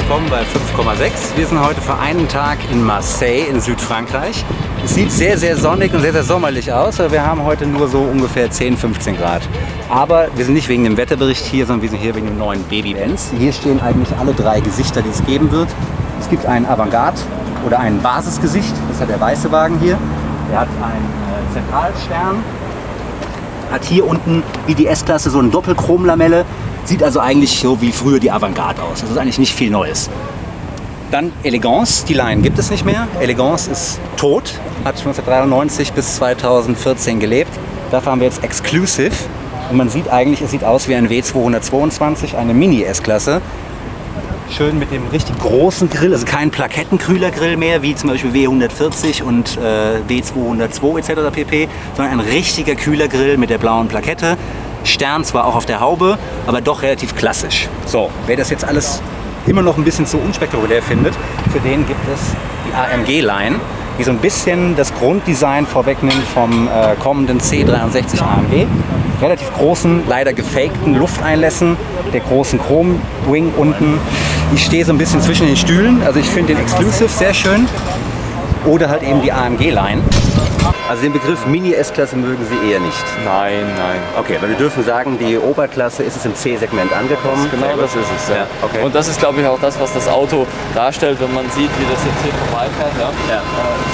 willkommen bei 5,6. Wir sind heute für einen Tag in Marseille in Südfrankreich. Es sieht sehr, sehr sonnig und sehr, sehr sommerlich aus, aber wir haben heute nur so ungefähr 10, 15 Grad. Aber wir sind nicht wegen dem Wetterbericht hier, sondern wir sind hier wegen dem neuen Baby-Benz. Hier stehen eigentlich alle drei Gesichter, die es geben wird. Es gibt einen Avantgarde oder ein Basisgesicht, das hat der weiße Wagen hier. Der hat einen Zentralstern, hat hier unten wie die S-Klasse so eine Doppelchromlamelle. Sieht also eigentlich so wie früher die Avantgarde aus. Das ist eigentlich nicht viel Neues. Dann Elegance, die Line gibt es nicht mehr. Elegance ist tot, hat 1993 bis 2014 gelebt. Dafür haben wir jetzt Exclusive. Und man sieht eigentlich, es sieht aus wie ein W222, eine Mini-S-Klasse. Schön mit dem richtig großen Grill, also kein Plakettenkühlergrill mehr, wie zum Beispiel W140 und W202 etc. pp., sondern ein richtiger Kühlergrill mit der blauen Plakette. Stern zwar auch auf der Haube, aber doch relativ klassisch. So, wer das jetzt alles immer noch ein bisschen zu unspektakulär findet, für den gibt es die AMG-Line, die so ein bisschen das Grunddesign vorwegnimmt vom kommenden C63 AMG. Relativ großen, leider gefakten Lufteinlässen, der großen Chrom-Wing unten. Ich stehe so ein bisschen zwischen den Stühlen, also ich finde den Exclusive sehr schön. Oder halt eben die AMG-Line. Also den Begriff Mini-S-Klasse mögen Sie eher nicht? Nein, nein. Okay, weil wir dürfen sagen, die Oberklasse ist es im C-Segment angekommen. Genau, das ist es. Ja. Ja, okay. Und das ist, glaube ich, auch das, was das Auto darstellt, wenn man sieht, wie das jetzt hier vorbeifährt. Ja.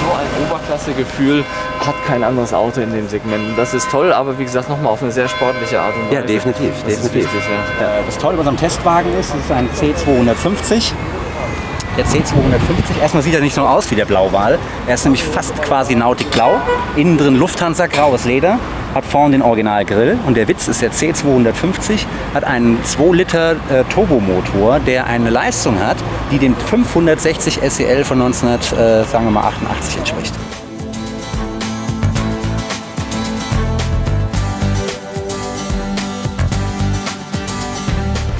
So ein Oberklasse-Gefühl hat kein anderes Auto in dem Segment. Und das ist toll, aber wie gesagt, nochmal auf eine sehr sportliche Art und Weise. Ja, definitiv. Das ist wichtig, ja. Das Tolle bei unserem Testwagen ist, es ist ein C250. Der C250, erstmal sieht er nicht so aus wie der Blauwal. Er ist nämlich fast quasi Nautikblau. Innen drin Lufthansa, graues Leder, hat vorne den Originalgrill. Und der Witz ist, der C250 hat einen 2 Liter Turbomotor, der eine Leistung hat, die dem 560 SEL von 1988 entspricht.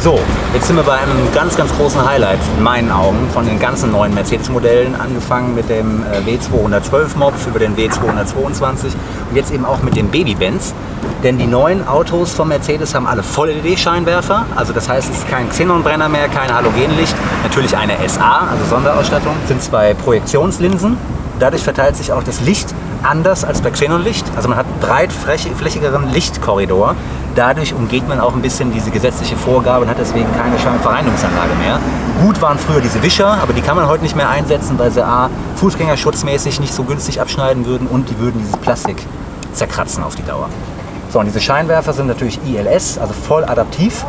So, jetzt sind wir bei einem ganz, ganz großen Highlight in meinen Augen von den ganzen neuen Mercedes-Modellen, angefangen mit dem W212 Mopf über den W222 und jetzt eben auch mit dem Baby-Benz. Denn die neuen Autos von Mercedes haben alle Voll-LED-Scheinwerfer, also das heißt, es ist kein Xenonbrenner mehr, kein Halogenlicht, natürlich eine SA, also Sonderausstattung, sind 2 Projektionslinsen. Dadurch verteilt sich auch das Licht anders als bei Xenonlicht, also man hat breitflächigeren Lichtkorridor. Dadurch umgeht man auch ein bisschen diese gesetzliche Vorgabe und hat deswegen keine Scheinverreinigungsanlage mehr. Gut waren früher diese Wischer, aber die kann man heute nicht mehr einsetzen, weil sie A, fußgängerschutzmäßig nicht so günstig abschneiden würden und die würden dieses Plastik zerkratzen auf die Dauer. So, und diese Scheinwerfer sind natürlich ILS, also voll adaptiv.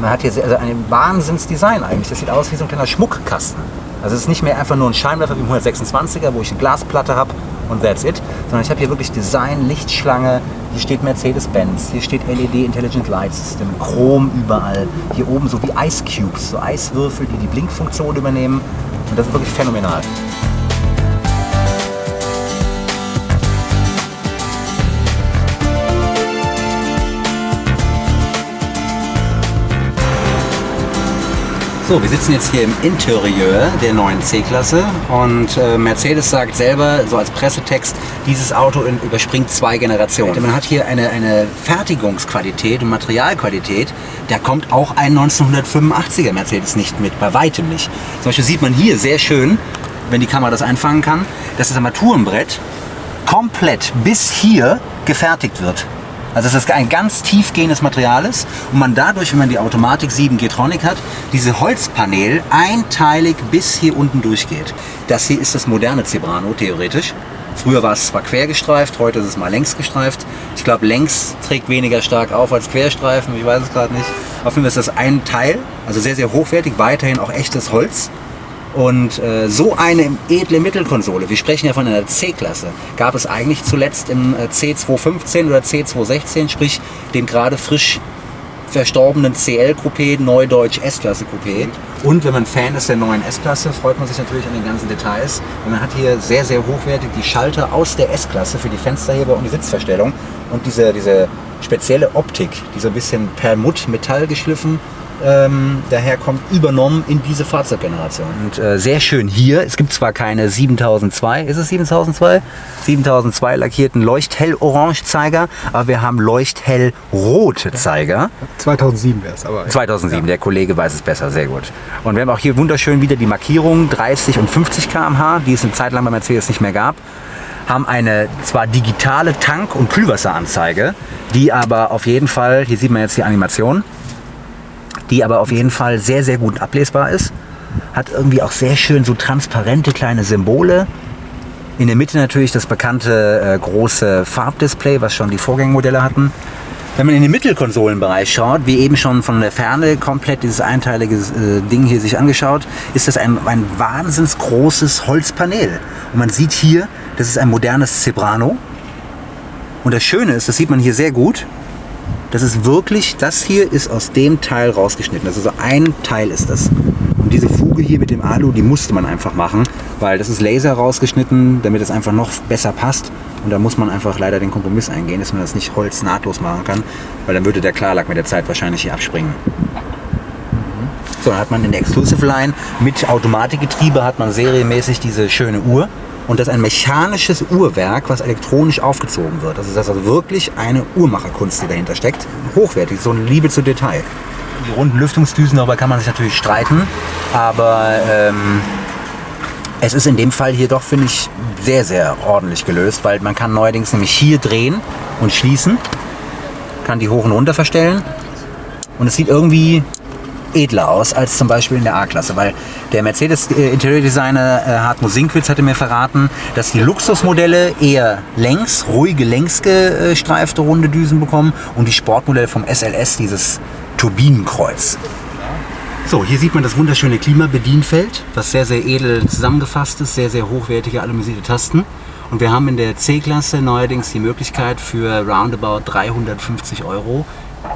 Man hat hier also ein Wahnsinnsdesign eigentlich. Das sieht aus wie so ein kleiner Schmuckkasten. Also es ist nicht mehr einfach nur ein Scheinwerfer wie im 126er, wo ich eine Glasplatte habe und that's it, sondern ich habe hier wirklich Design, Lichtschlange, hier steht Mercedes-Benz, hier steht LED Intelligent Light System, Chrom überall, hier oben so wie Ice Cubes, so Eiswürfel, die die Blinkfunktion übernehmen und das ist wirklich phänomenal. So, wir sitzen jetzt hier im Interieur der neuen C-Klasse und Mercedes sagt selber, so als Pressetext, dieses Auto überspringt 2 Generationen. Man hat hier eine Fertigungsqualität und Materialqualität, da kommt auch ein 1985er Mercedes nicht mit, bei weitem nicht. Zum Beispiel sieht man hier sehr schön, wenn die Kamera das einfangen kann, dass das Armaturenbrett komplett bis hier gefertigt wird. Also dass das ein ganz tiefgehendes Material ist und man dadurch, wenn man die Automatik 7 G-Tronic hat, diese Holzpanel einteilig bis hier unten durchgeht. Das hier ist das moderne Zebrano, theoretisch. Früher war es zwar quergestreift, heute ist es mal längs gestreift. Ich glaube, längs trägt weniger stark auf als Querstreifen, ich weiß es gerade nicht. Auf jeden Fall ist das ein Teil, also sehr, sehr hochwertig, weiterhin auch echtes Holz. Und so eine edle Mittelkonsole, wir sprechen ja von einer C-Klasse, gab es eigentlich zuletzt im C215 oder C216, sprich dem gerade frisch verstorbenen CL-Coupé, Neudeutsch S-Klasse Coupé. Und wenn man Fan ist der neuen S-Klasse, freut man sich natürlich an den ganzen Details. Und man hat hier sehr, sehr hochwertig die Schalter aus der S-Klasse für die Fensterheber und die Sitzverstellung. und diese spezielle Optik, die so ein bisschen Perlmutt-Metall geschliffen daherkommt, übernommen in diese Fahrzeuggeneration. Und sehr schön hier, es gibt zwar keine 7002, ist es 7002? 7002 lackierten Leuchthell-Orange-Zeiger, aber wir haben Leuchthell-rote Zeiger. 2007 wäre es, aber... 2007, der Kollege weiß es besser, sehr gut. Und wir haben auch hier wunderschön wieder die Markierungen 30 und 50 km/h, die es eine Zeit lang bei Mercedes nicht mehr gab. Haben eine zwar digitale Tank- und Kühlwasseranzeige, die aber auf jeden Fall, hier sieht man jetzt die Animation, die aber auf jeden Fall sehr, sehr gut ablesbar ist. Hat irgendwie auch sehr schön so transparente kleine Symbole. In der Mitte natürlich das bekannte große Farbdisplay, was schon die Vorgängermodelle hatten. Wenn man in den Mittelkonsolenbereich schaut, wie eben schon von der Ferne komplett dieses einteilige Ding hier sich angeschaut, ist das ein wahnsinns großes Holzpanel. Und man sieht hier, das ist ein modernes Zebrano. Und das Schöne ist, das sieht man hier sehr gut, das ist wirklich, das hier ist aus dem Teil rausgeschnitten. Also so ein Teil ist das. Und diese Fuge hier mit dem Alu, die musste man einfach machen, weil das ist Laser rausgeschnitten, damit es einfach noch besser passt. Und da muss man einfach leider den Kompromiss eingehen, dass man das nicht holznahtlos machen kann, weil dann würde der Klarlack mit der Zeit wahrscheinlich hier abspringen. So, dann hat man in der Exclusive Line mit Automatikgetriebe hat man serienmäßig diese schöne Uhr. Und das ist ein mechanisches Uhrwerk, was elektronisch aufgezogen wird. Das ist also wirklich eine Uhrmacherkunst, die dahinter steckt. Hochwertig, so eine Liebe zu Detail. Die runden Lüftungsdüsen, darüber kann man sich natürlich streiten. Aber es ist in dem Fall hier doch, finde ich, sehr, sehr ordentlich gelöst. Weil man kann neuerdings nämlich hier drehen und schließen. Kann die hoch und runter verstellen. Und es sieht irgendwie edler aus als zum Beispiel in der A-Klasse, weil der Mercedes Interiordesigner Hartmut Sinkwitz hatte mir verraten, dass die Luxusmodelle eher ruhige längsgestreifte runde Düsen bekommen und die Sportmodelle vom SLS dieses Turbinenkreuz. So, hier sieht man das wunderschöne Klimabedienfeld, was sehr, sehr edel zusammengefasst ist, sehr, sehr hochwertige aluminierte Tasten. Und wir haben in der C-Klasse neuerdings die Möglichkeit für roundabout 350 €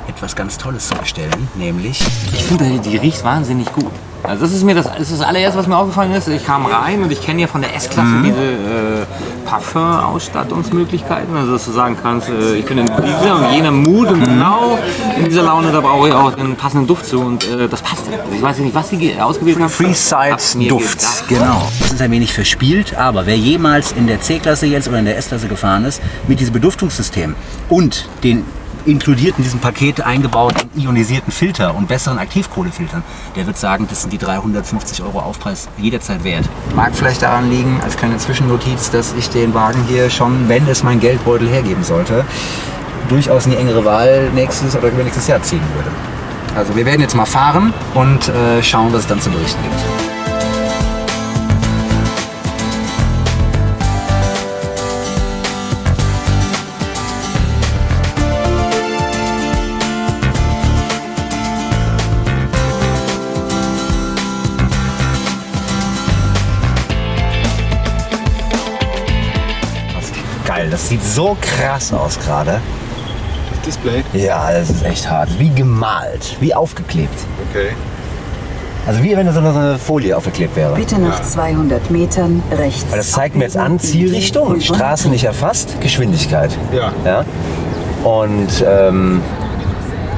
etwas ganz Tolles zu bestellen, nämlich... Ich finde, die riecht wahnsinnig gut. Also das ist das allererste, was mir aufgefallen ist. Ich kam rein und ich kenne ja von der S-Klasse diese Parfum-Ausstattungsmöglichkeiten. Also dass du sagen kannst, ich bin in dieser und jener Mut und genau in dieser Laune, da brauche ich auch einen passenden Duft zu und das passt. Also ich weiß nicht, was die ausgewählt haben. Freeside Duft, genau. Das ist ein wenig verspielt, aber wer jemals in der C-Klasse jetzt oder in der S-Klasse gefahren ist, mit diesem Beduftungssystem und den inkludiert in diesem Paket eingebauten ionisierten Filter und besseren Aktivkohlefiltern, der wird sagen, das sind die 350 € Aufpreis jederzeit wert. Mag vielleicht daran liegen, als kleine Zwischennotiz, dass ich den Wagen hier schon, wenn es mein Geldbeutel hergeben sollte, durchaus in die engere Wahl nächstes oder übernächstes Jahr ziehen würde. Also wir werden jetzt mal fahren und schauen, was es dann zu berichten gibt. Das sieht so krass aus gerade. Das Display? Ja, das ist echt hart. Wie gemalt, wie aufgeklebt. Okay. Also wie wenn so eine Folie aufgeklebt wäre. Bitte nach 200 Metern rechts. Weil das zeigt mir jetzt an, Zielrichtung, Straße nicht erfasst, Geschwindigkeit. Ja. Und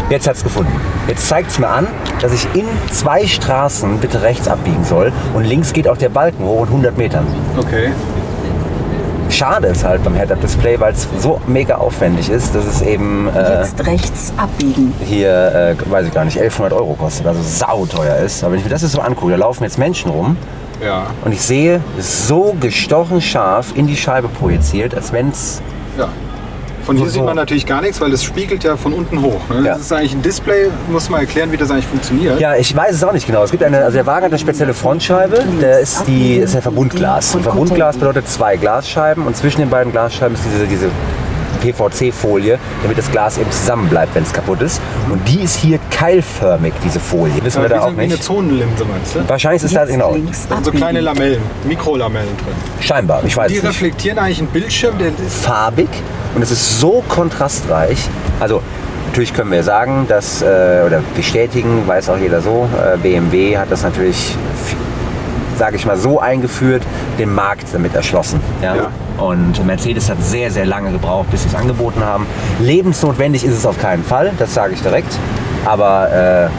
jetzt hat es gefunden. Jetzt zeigt es mir an, dass ich in 2 Straßen bitte rechts abbiegen soll. Und links geht auch der Balken hoch in 100 Metern. Okay. Schade ist halt beim Head-Up-Display, weil es so mega aufwendig ist, dass es eben jetzt rechts abbiegen. Hier, weiß ich gar nicht, 1100 € kostet, also sauteuer ist. Aber wenn ich mir das jetzt so angucke, da laufen jetzt Menschen rum und ich sehe, es ist so gestochen scharf in die Scheibe projiziert, als wenn es... Ja. Von hier sieht man natürlich gar nichts, weil es spiegelt ja von unten hoch. Ne? Ja. Das ist eigentlich ein Display, muss man erklären, wie das eigentlich funktioniert. Ja, ich weiß es auch nicht genau. Es gibt also der Wagen hat eine spezielle Frontscheibe, ist ja Verbundglas. Und Verbundglas bedeutet 2 Glasscheiben und zwischen den beiden Glasscheiben ist diese PVC-Folie, damit das Glas eben zusammen bleibt, wenn es kaputt ist. Und die ist hier keilförmig, diese Folie. Wissen wir da auch wie eine nicht. Zonenlinse, meinst du? Wahrscheinlich ist das genau. Da sind so kleine Lamellen, Mikrolamellen drin. Scheinbar, ich weiß Die es nicht. reflektieren eigentlich einen Bildschirm, der ist Farbig und es ist so kontrastreich. Also natürlich können wir sagen, dass, oder bestätigen, weiß auch jeder so, BMW hat das natürlich sage ich mal, so eingeführt, den Markt damit erschlossen. Ja? Ja. Und Mercedes hat sehr, sehr lange gebraucht, bis sie es angeboten haben. Lebensnotwendig ist es auf keinen Fall, das sage ich direkt. Aber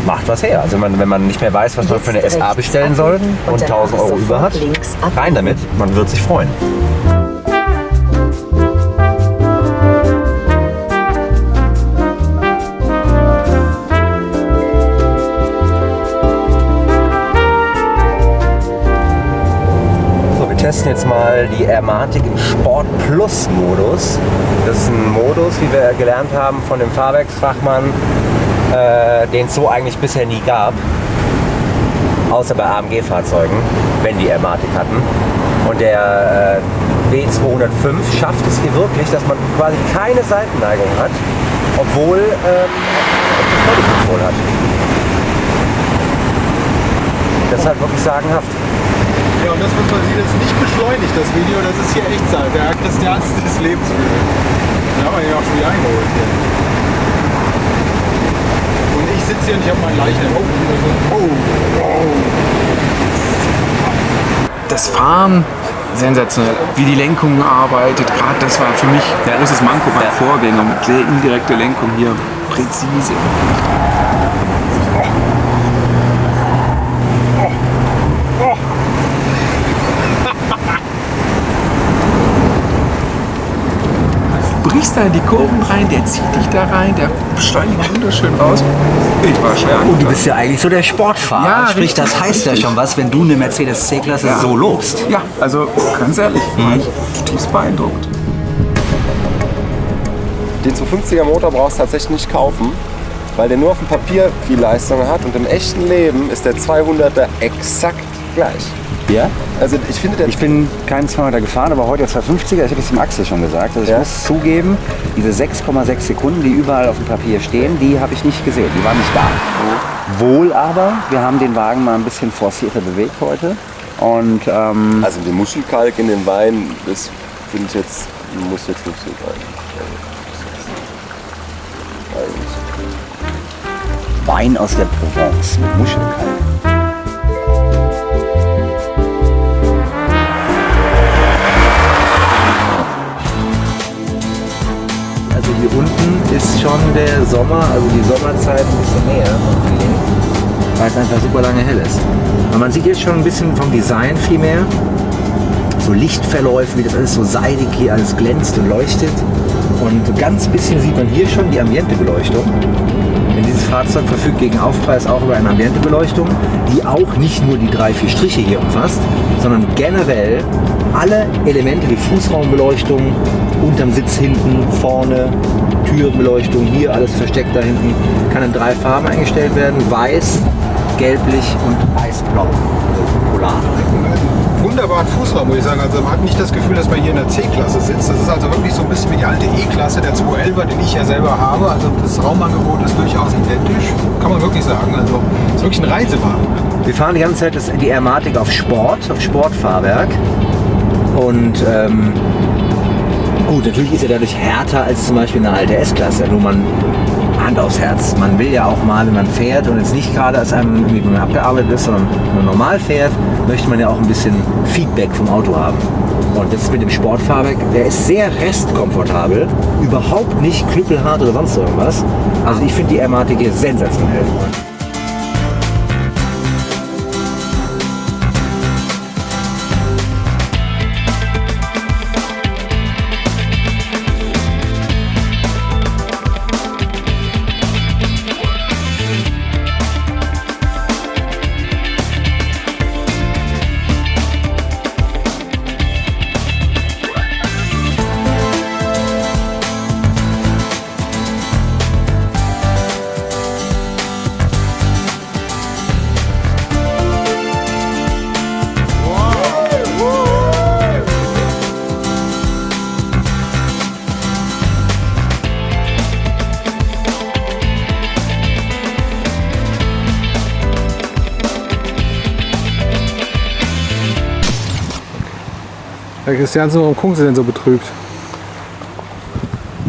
macht was her. Also wenn man nicht mehr weiß, was man für eine SA bestellen soll und 1000 Euro über hat, rein damit, man wird sich freuen. Wir testen jetzt mal die Airmatic im Sport Plus Modus. Das ist ein Modus, wie wir gelernt haben von dem Fahrwerksfachmann, den es so eigentlich bisher nie gab. Außer bei AMG-Fahrzeugen, wenn die Airmatic hatten. Und der W205 schafft es hier wirklich, dass man quasi keine Seitenneigung hat, obwohl das Vollkontroll hat. Das ist halt wirklich sagenhaft. Ja, und das, was man sieht, ist nicht beschleunigt, das Video. Das ist hier Echtzeit. Der Christianste des Lebens. Den haben wir hier auch schon wieder eingeholt. Hier. Und ich sitze hier und ich habe meinen leichten. Das Fahren sensationell. Wie die Lenkung arbeitet, gerade das war für mich ein großes Manko beim Vorgänger. Mit sehr indirekter Lenkung hier präzise. Brichst da in die Kurven rein, der zieht dich da rein, der beschleunigt wunderschön raus. Ich war schwer Und du bist ja eigentlich so der Sportfahrer. Ja, sprich, richtig, das heißt ja schon was, wenn du eine Mercedes C-Klasse so lobst. Ja, also ganz ehrlich, war ich zutiefst beeindruckt. Den 250er Motor brauchst du tatsächlich nicht kaufen, weil der nur auf dem Papier viel Leistung hat und im echten Leben ist der 200er exakt gleich. Ja? Also ich finde, der Ich bin keinen 200er gefahren, aber heute der 250er, ich habe es dem Axel schon gesagt. Also ich Ja. muss zugeben, diese 6,6 Sekunden, die überall auf dem Papier stehen, die habe ich nicht gesehen, die waren nicht da. Wohl aber, wir haben den Wagen mal ein bisschen forcierter bewegt heute. Und also den Muschelkalk in den Wein, das finde ich jetzt, muss jetzt nicht so sein. Wein aus der Provence mit Muschelkalk. Also hier unten ist schon der Sommer, also die Sommerzeit ein bisschen näher, weil es einfach super lange hell ist. Und man sieht jetzt schon ein bisschen vom Design viel mehr. So Lichtverläufe, wie das alles so seidig hier alles glänzt und leuchtet. Und ganz bisschen sieht man hier schon die Ambientebeleuchtung. Denn dieses Fahrzeug verfügt gegen Aufpreis auch über eine Ambientebeleuchtung, die auch nicht nur die 3-4 Striche hier umfasst, sondern generell alle Elemente wie Fußraumbeleuchtung, unterm Sitz hinten, vorne, Türbeleuchtung, hier alles versteckt da hinten, kann in 3 Farben eingestellt werden, weiß, gelblich und eisblau, also polar. Wunderbaren Fußraum, muss ich sagen. Also man hat nicht das Gefühl, dass man hier in der C-Klasse sitzt. Das ist also wirklich so ein bisschen wie die alte E-Klasse, der 211er, den ich ja selber habe. Also das Raumangebot ist durchaus identisch, kann man wirklich sagen. Also es ist wirklich ein Reisewagen. Wir fahren die ganze Zeit die Airmatic auf Sportfahrwerk. Und gut, natürlich ist er dadurch härter als zum Beispiel eine alte S-Klasse. Nur man, Hand aufs Herz, man will ja auch mal, wenn man fährt und jetzt nicht gerade als einem irgendwie, wenn man abgearbeitet ist, sondern wenn man normal fährt, möchte man ja auch ein bisschen Feedback vom Auto haben. Und das mit dem Sportfahrwerk, der ist sehr restkomfortabel, überhaupt nicht knüppelhart oder sonst irgendwas. Also ich finde die Airmatic hier sensationell. Herr Christiansen, warum gucken Sie denn so betrübt?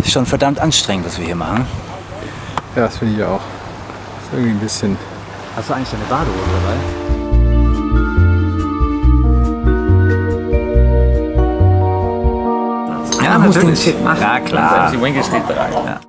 Ist schon verdammt anstrengend, was wir hier machen. Ja, das finde ich auch. Das ist irgendwie ein bisschen. Hast du eigentlich deine Badehose dabei? Ja, Man muss den natürlich. Shit machen. Ja, klar. Die Winkel steht bereit. Ja.